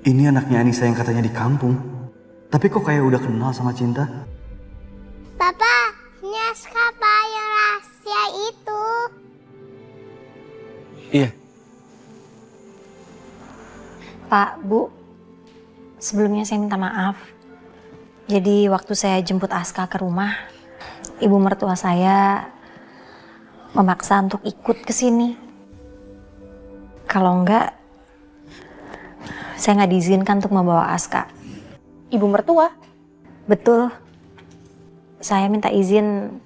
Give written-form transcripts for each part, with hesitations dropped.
Ini anaknya Anissa yang katanya di kampung. Tapi kok kayak udah kenal sama Cinta? Papa, ini Aska Pak yang rahasia itu. Iya. Pak, Bu, sebelumnya saya minta maaf. Jadi waktu saya jemput Aska ke rumah, ibu mertua saya memaksa untuk ikut ke sini. Kalau enggak, saya nggak diizinkan untuk membawa Aska. Ibu mertua? Betul. Saya minta izin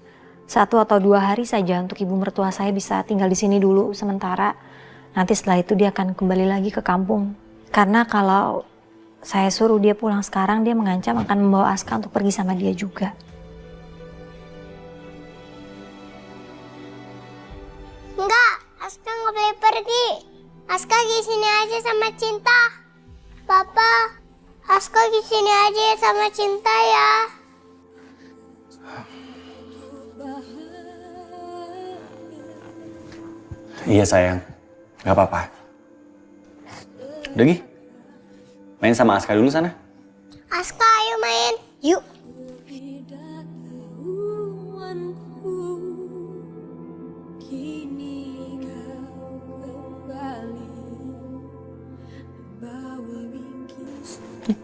1 atau 2 hari saja untuk ibu mertua saya bisa tinggal di sini dulu sementara. Nanti setelah itu dia akan kembali lagi ke kampung. Karena kalau saya suruh dia pulang sekarang, dia mengancam akan membawa Aska untuk pergi sama dia juga. Enggak, Aska nggak boleh pergi. Aska di sini aja sama Cinta. Papa, Aska di sini aja sama Cinta ya. Iya sayang, gak apa-apa. Udah Gi, main sama Aska dulu sana. Aska, ayo main. Yuk.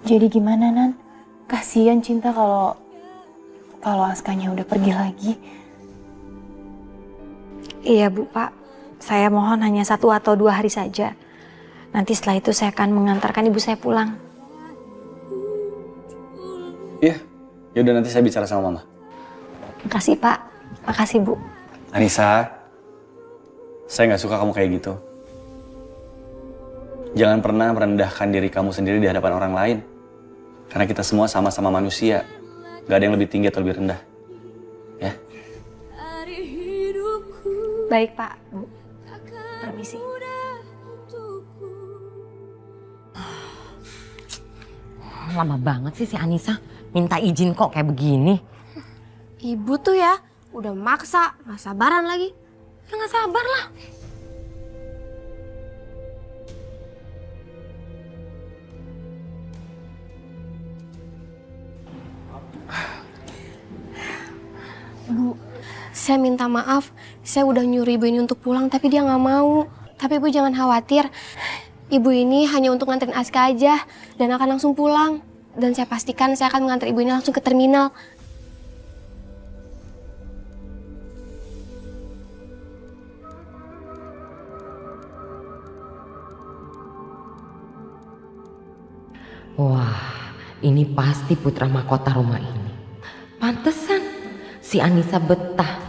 Jadi gimana, Nan? Kasian Cinta kalau Askanya udah pergi lagi. Iya Bu, Pak. Saya mohon hanya 1 atau 2 hari saja. Nanti setelah itu saya akan mengantarkan ibu saya pulang. Iya, yaudah nanti saya bicara sama Mama. Makasih Pak, makasih Bu. Anissa, saya gak suka kamu kayak gitu. Jangan pernah merendahkan diri kamu sendiri di hadapan orang lain. Karena kita semua sama-sama manusia. Gak ada yang lebih tinggi atau lebih rendah. Ya? Baik Pak, Bu. Permisi. Lama banget sih si Anissa. Minta izin kok kayak begini. Ibu tuh ya, udah maksa, gak sabaran lagi. Ya gak sabar lah. Bu, saya minta maaf, saya udah nyuruh ibu ini untuk pulang tapi dia gak mau. Tapi ibu jangan khawatir, ibu ini hanya untuk nganterin Aska aja dan akan langsung pulang. Dan saya pastikan saya akan mengantar ibu ini langsung ke terminal. Wah, ini pasti putra mahkota rumah ini. Pantesan si Anissa betah.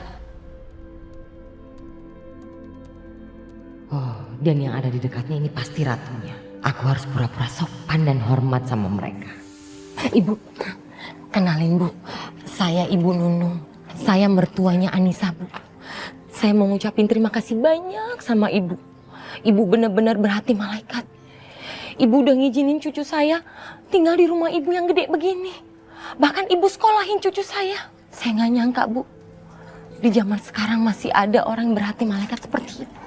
Oh, dan yang ada di dekatnya ini pasti ratunya. Aku harus pura-pura sopan dan hormat sama mereka. Ibu, kenalin Bu. Saya Ibu Nunung. Saya mertuanya Anissa, Bu. Saya mau ngucapin terima kasih banyak sama Ibu. Ibu benar-benar berhati malaikat. Ibu udah ngizinin cucu saya tinggal di rumah ibu yang gede begini. Bahkan ibu sekolahin cucu saya. Saya nggak nyangka, Bu. Di zaman sekarang masih ada orang yang berhati malaikat seperti itu.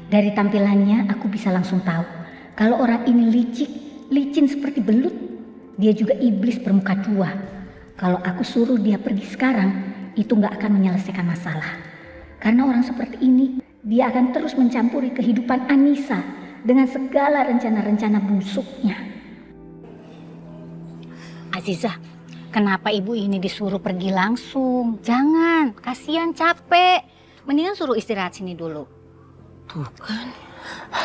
Dari tampilannya aku bisa langsung tahu kalau orang ini licin seperti belut. Dia juga iblis bermuka 2. Kalau aku suruh dia pergi sekarang, itu nggak akan menyelesaikan masalah. Karena orang seperti ini, dia akan terus mencampuri kehidupan Anissa dengan segala rencana-rencana busuknya. Azizah, kenapa ibu ini disuruh pergi langsung? Jangan, kasihan capek. Mendingan suruh istirahat sini dulu. Tuh kan.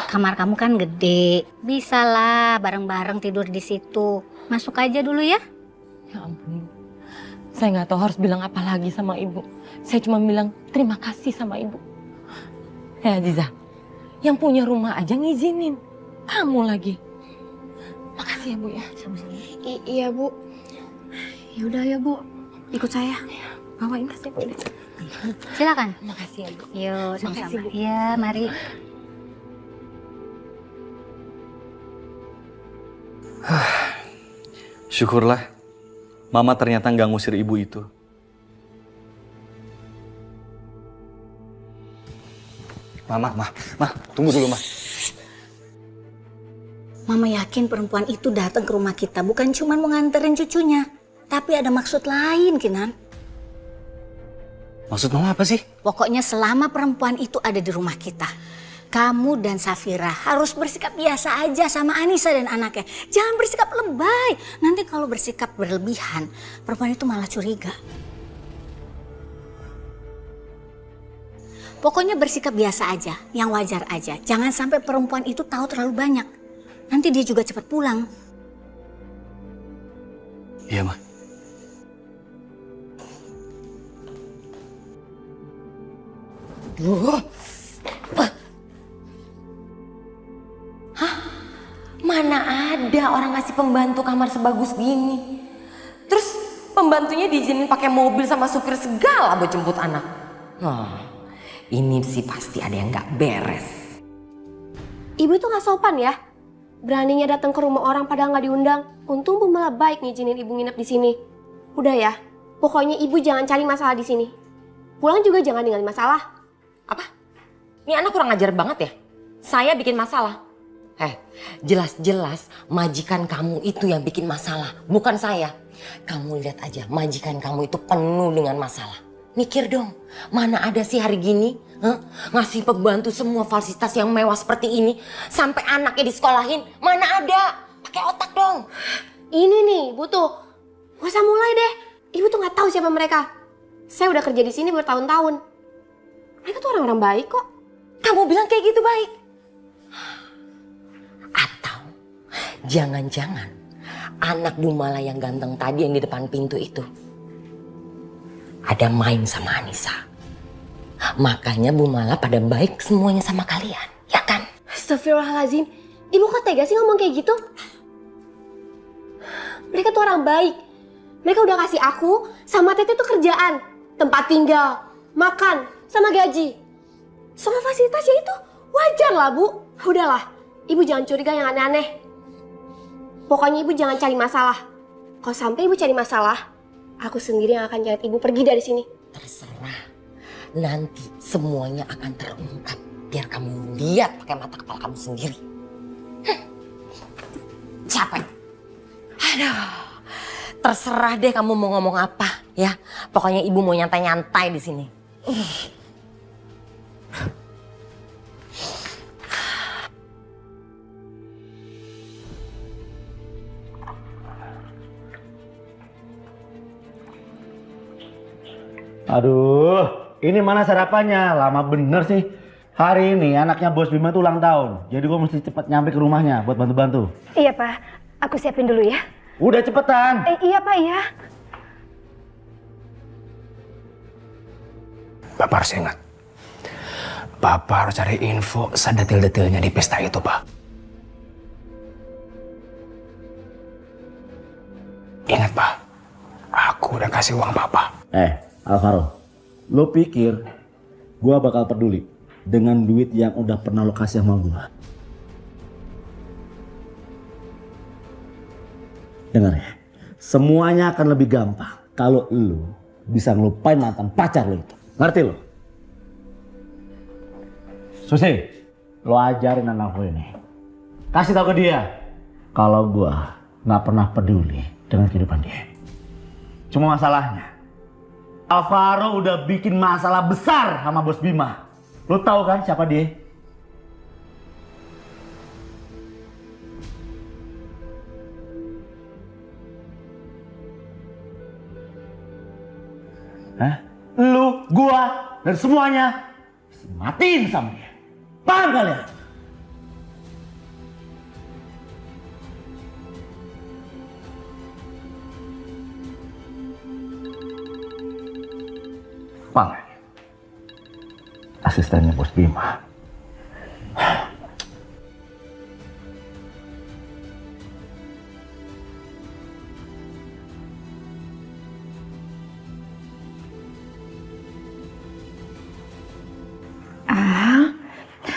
Kamar kamu kan gede, bisa lah bareng-bareng tidur di situ. Masuk aja dulu ya. Ya ampun, Bu. Saya nggak tahu harus bilang apa lagi sama Ibu. Saya cuma bilang terima kasih sama Ibu. Ya Aziza, yang punya rumah aja ngizinin. Kamu lagi. Makasih ya Bu ya. Iya Bu. Yaudah ya Bu, ikut saya. Bawain tas ya Bu. Silakan. Makasih ya Bu. Yuk, Makasih, sama-sama. Bu. Iya, mari. Syukurlah, Mama ternyata nggak ngusir ibu itu. Mah, tunggu dulu, Mah. Mama yakin perempuan itu datang ke rumah kita bukan cuma mau nganterin cucunya, tapi ada maksud lain, Kinan. Maksud Mama apa sih? Pokoknya selama perempuan itu ada di rumah kita, kamu dan Safira harus bersikap biasa aja sama Anissa dan anaknya. Jangan bersikap lebay. Nanti kalau bersikap berlebihan, perempuan itu malah curiga. Pokoknya bersikap biasa aja, yang wajar aja. Jangan sampai perempuan itu tahu terlalu banyak. Nanti dia juga cepat pulang. Iya, Mah. Hah? Mana ada orang ngasih pembantu kamar sebagus gini. Terus pembantunya diizinin pakai mobil sama supir segala buat jemput anak. Ini sih pasti ada yang gak beres. Ibu tuh gak sopan ya. Beraninya datang ke rumah orang padahal gak diundang. Untung Bu malah baik ngizinin ibu nginep di sini. Udah ya, pokoknya ibu jangan cari masalah di sini. Pulang juga jangan ninggalin masalah. Apa? Ini anak kurang ajar banget ya? Saya bikin masalah. Jelas-jelas majikan kamu itu yang bikin masalah, bukan saya. Kamu lihat aja, majikan kamu itu penuh dengan masalah. Mikir dong, mana ada sih hari gini ngasih pembantu semua fasilitas yang mewah seperti ini, sampai anaknya disekolahin, mana ada? Pakai otak dong. Ini nih, Bu tuh. Gak usah mulai deh. Ibu tuh gak tahu siapa mereka. Saya udah kerja di sini bertahun-tahun. Mereka tuh orang-orang baik kok. Kamu bilang kayak gitu baik? Atau jangan-jangan anak Bu Mala yang ganteng tadi yang di depan pintu itu ada main sama Anissa. Makanya Bu Mala pada baik semuanya sama kalian, ya kan? Astagfirullahaladzim. Ibu kok tega sih ngomong kayak gitu? Mereka tuh orang baik. Mereka udah kasih aku sama Tete tuh kerjaan. Tempat tinggal, makan, sama gaji. Sama fasilitasnya itu wajar lah Bu. Udahlah, Ibu jangan curiga yang aneh-aneh. Pokoknya Ibu jangan cari masalah. Kalau sampai Ibu cari masalah, aku sendiri yang akan nyeret Ibu pergi dari sini. Terserah. Nanti semuanya akan terungkap. Biar kamu lihat pakai mata kepala kamu sendiri. Capek. Aduh. Terserah deh kamu mau ngomong apa ya. Pokoknya Ibu mau nyantai-nyantai di sini. Aduh, ini mana sarapannya? Lama bener sih. Hari ini anaknya Bos Bima tuh ulang tahun. Jadi gue mesti cepat nyampe ke rumahnya buat bantu-bantu. Iya Pak, aku siapin dulu ya. Udah cepetan. Iya Pak ya. Bapak harus ingat. Bapak harus cari info sedetil-detilnya di pesta itu, Pak. Ingat, Pak. Aku udah kasih uang Bapak. Alvaro, lo pikir gua bakal peduli dengan duit yang udah pernah lo kasih sama gua? Dengar ya, semuanya akan lebih gampang kalau lo bisa ngelupain mantan pacar lo itu. Ngerti lo? Susi, lo ajarin anak lo ini. Kasih tau ke dia kalau gua nggak pernah peduli dengan kehidupan dia. Cuma masalahnya, Alvaro udah bikin masalah besar sama Bos Bima. Lo tahu kan siapa dia? Lu, gua, dan semuanya matiin sama dia. Paham kalian? Pal, asistennya Bos Bima.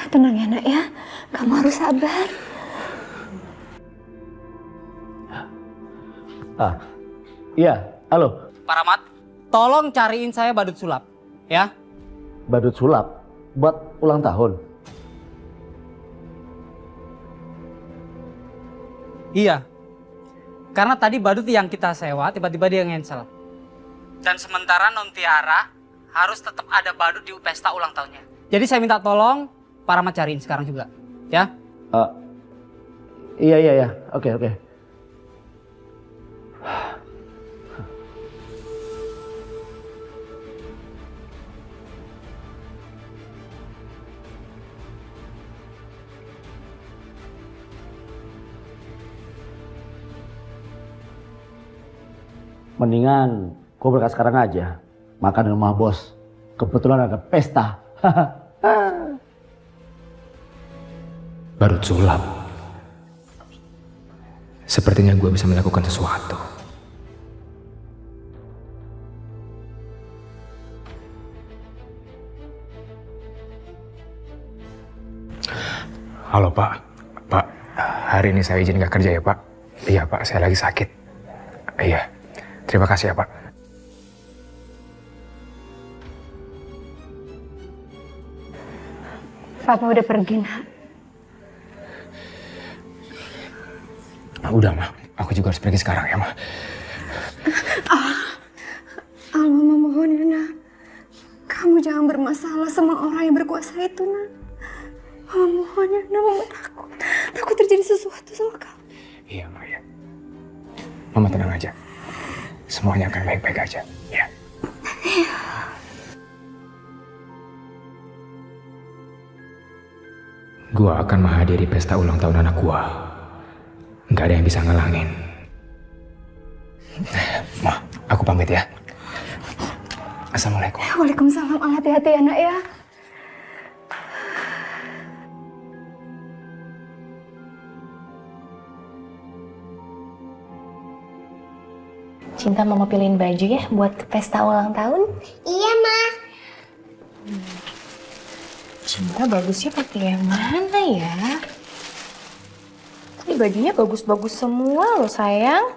Tenang ya nak ya, kamu harus sabar. Iya, halo. Pak Rahmat, tolong cariin saya badut sulap, ya. Badut sulap buat ulang tahun. Iya. Karena tadi badut yang kita sewa tiba-tiba dia cancel. Dan sementara Non Tiara harus tetap ada badut di pesta ulang tahunnya. Jadi saya minta tolong Pak Rahmat cariin sekarang juga, ya? Iya. Oke. Mendingan gue berangkat sekarang aja. Makan di rumah bos. Kebetulan ada pesta. Badut sulap. Sepertinya gue bisa melakukan sesuatu. Halo Pak. Pak, hari ini saya izin gak kerja ya Pak? Iya Pak, saya lagi sakit. Iya, terima kasih ya Pak. Papa udah pergi, Nak. Udah Ma, aku juga harus pergi sekarang ya Ma. Mama mohon ya, Nak. Kamu jangan bermasalah sama orang yang berkuasa itu, Nak. Mama mohon ya, Nak. Mama takut. Takut terjadi sesuatu sama kamu. Iya Ma ya. Mama tenang aja. Semuanya akan baik-baik aja. Ya. Gua akan menghadiri pesta ulang tahun anak gua. Gak ada yang bisa ngalangin. Ma, aku pamit ya. Assalamualaikum. Waalaikumsalam. Hati-hati ya, Nak ya. Cinta mama pilihin baju ya buat pesta ulang tahun. Iya, Ma. Cinta bagusnya pakai yang mana ya? Ini bajunya bagus-bagus semua loh sayang.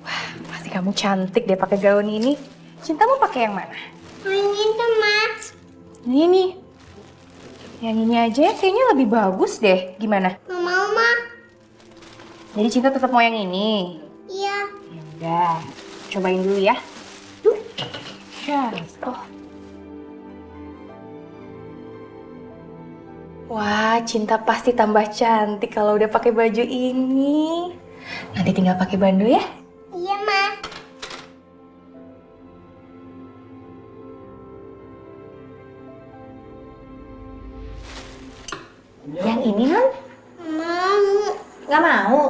Wah, pasti kamu cantik deh pakai gaun ini. Cinta mau pakai yang mana? Yang itu, Ma. Ini. Yang ini aja kayaknya lebih bagus deh. Gimana? Nggak mau, Ma. Jadi Cinta tetap mau yang ini. Iya. Udah, cobain dulu ya. Tuh. Oh. Wah, Cinta pasti tambah cantik kalau udah pakai baju ini. Nanti tinggal pakai bandu ya. Iya, Ma. Yang ini non? Mau. Nggak mau?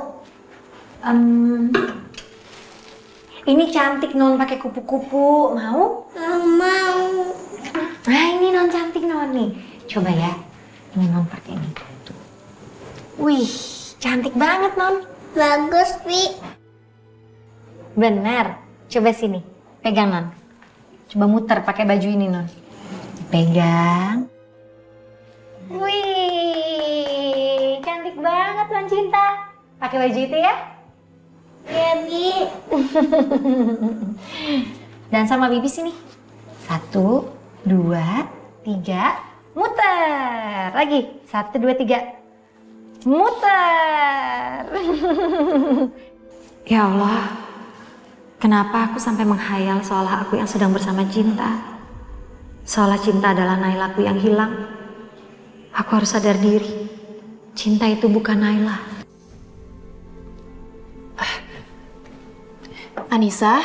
Ini cantik non pakai kupu-kupu. Mau? Nggak mau. Nah ini non cantik non nih. Coba ya. Ini non pakai ini. Wih, cantik banget non. Bagus, Pi. Benar. Coba sini. Pegang non. Coba muter pakai baju ini non. Pegang. Wih, cantik banget non Cinta. Pakai baju itu ya. Iya, Bi. Dan sama Bibi sini. 1, 2, 3, muter. Lagi. 1, 2, 3. Muter. Ya Allah. Kenapa aku sampai menghayal seolah aku yang sedang bersama Cinta? Seolah Cinta adalah Nailaku yang hilang. Aku harus sadar diri. Cinta itu bukan Naila. Anissa,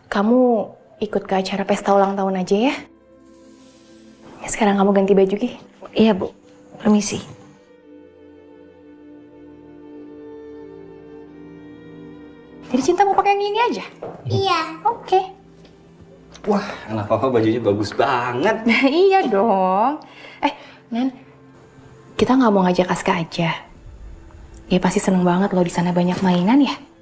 kamu ikut ke acara pesta ulang tahun aja ya. Sekarang kamu ganti baju, Gi. Iya, Bu. Permisi. Jadi Cinta mau pakai yang ini aja? Iya. Oke. Wah, anak papa bajunya bagus banget. Iya dong. Nan, kita nggak mau ngajak Aska aja. Dia pasti seneng banget loh di sana banyak mainan ya.